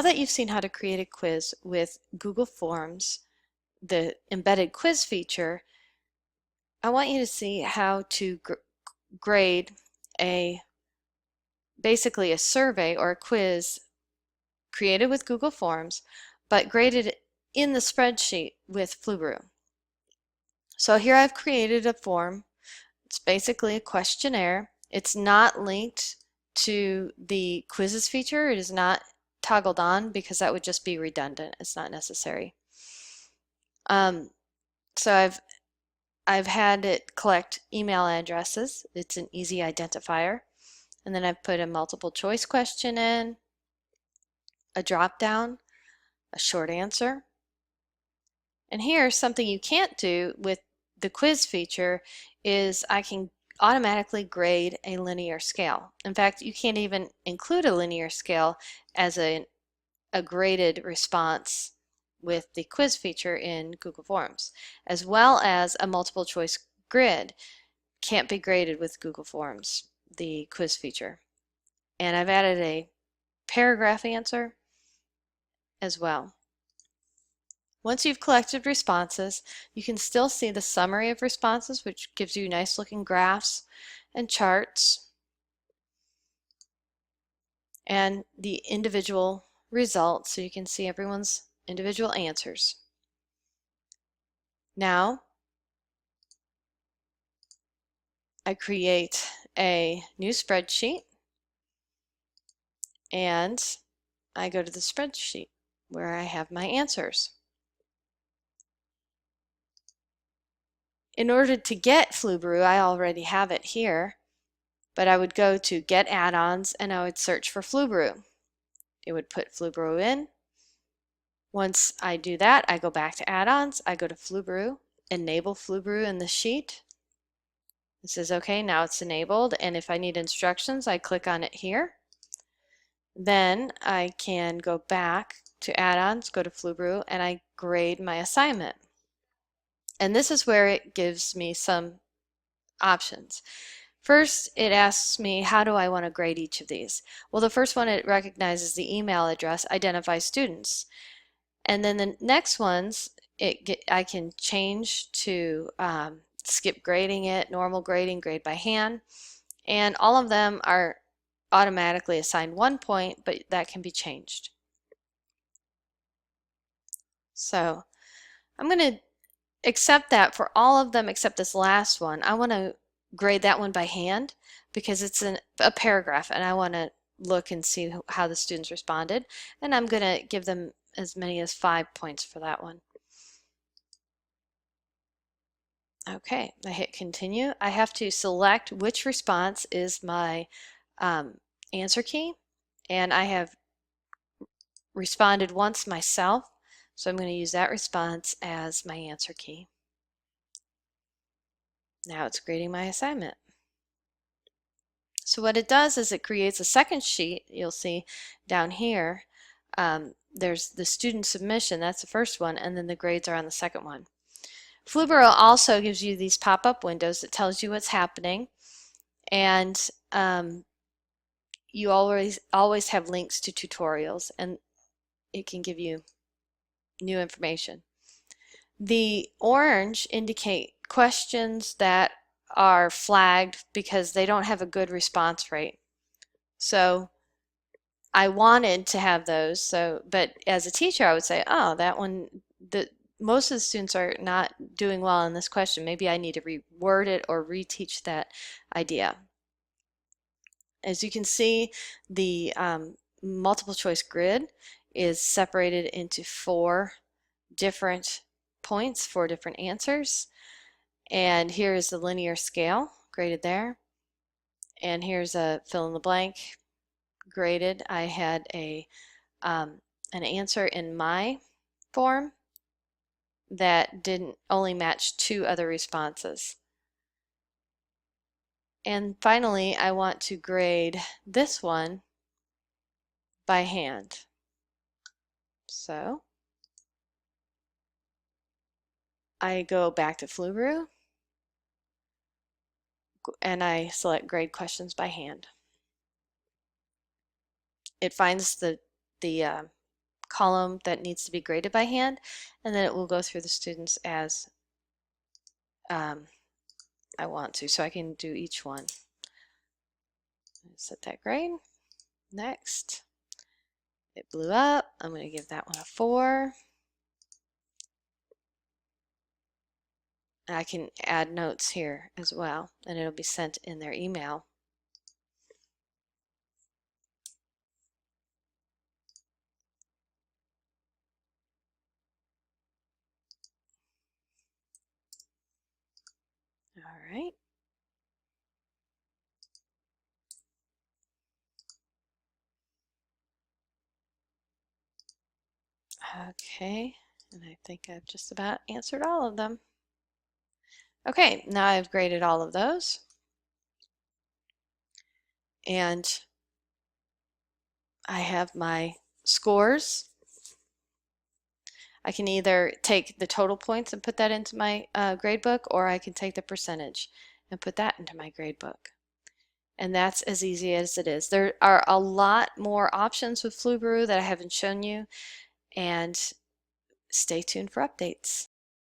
now that you've seen how to create a quiz with Google Forms, the embedded quiz feature, I want you to see how to grade basically a survey or a quiz created with Google Forms, but graded in the spreadsheet with Flubaroo. So here I've created a form. It's basically a questionnaire. It's not linked to the quizzes feature. It is not toggled on because that would just be redundant. It's not necessary. So I've had it collect email addresses. It's an easy identifier. And then I've put a multiple choice question in, a drop down, a short answer. And here, something you can't do with the quiz feature is I can automatically grade a linear scale. In fact, you can't even include a linear scale as a graded response with the quiz feature in Google Forms, as well as a multiple choice grid can't be graded with Google Forms, the quiz feature. And I've added a paragraph answer as well. Once you've collected responses, you can still see the summary of responses, which gives you nice looking graphs and charts, and the individual results, so you can see everyone's individual answers. Now, I create a new spreadsheet, and I go to the spreadsheet where I have my answers. In order to get Flubaroo, I already have it here, but I would go to Get Add-ons and I would search for Flubaroo. It would put Flubaroo in. Once I do that, I go back to Add-ons, I go to Flubaroo, enable Flubaroo in the sheet. It says, okay, now it's enabled, and if I need instructions, I click on it here. Then I can go back to Add-ons, go to Flubaroo, and I grade my assignment. And this is where it gives me some options. First, it asks me, how do I want to grade each of these? Well, the first one, it recognizes the email address, identifies students. And then the next ones, I can change to skip grading it, normal grading, grade by hand. And all of them are automatically assigned 1 point, but that can be changed. So I'm going to accept that for all of them except this last one. I want to grade that one by hand because it's a paragraph and I want to look and see how the students responded, and I'm going to give them as many as 5 points for that one. Okay, I hit continue. I have to select which response is my answer key, and I have responded once myself, so I'm going to use that response as my answer key. Now it's grading my assignment. So what it does is it creates a second sheet. You'll see down here there's the student submission, that's the first one, and then the grades are on the second one. Flubaroo also gives you these pop-up windows that tells you what's happening, and you always have links to tutorials, and it can give you new information. The orange indicate questions that are flagged because they don't have a good response rate. So I wanted to have those, but as a teacher I would say, oh, that one, most of the students are not doing well on this question. Maybe I need to reword it or reteach that idea. As you can see, the multiple choice grid is separated into 4 different points, 4 different answers. And here is the linear scale graded there. And here's a fill in the blank graded. I had an answer in my form that didn't only match 2 other responses. And finally, I want to grade this one by hand. So I go back to Flubaroo and I select grade questions by hand. It finds the column that needs to be graded by hand, and then it will go through the students as I want to. So I can do each one. Set that grade. Next. It blew up. I'm going to give that one a 4. I can add notes here as well, and it'll be sent in their email. All right. Okay, and I think I've just about answered all of them. Okay, now I've graded all of those. And I have my scores. I can either take the total points and put that into my grade book, or I can take the percentage and put that into my grade book. And that's as easy as it is. There are a lot more options with Flubaroo that I haven't shown you, and stay tuned for updates.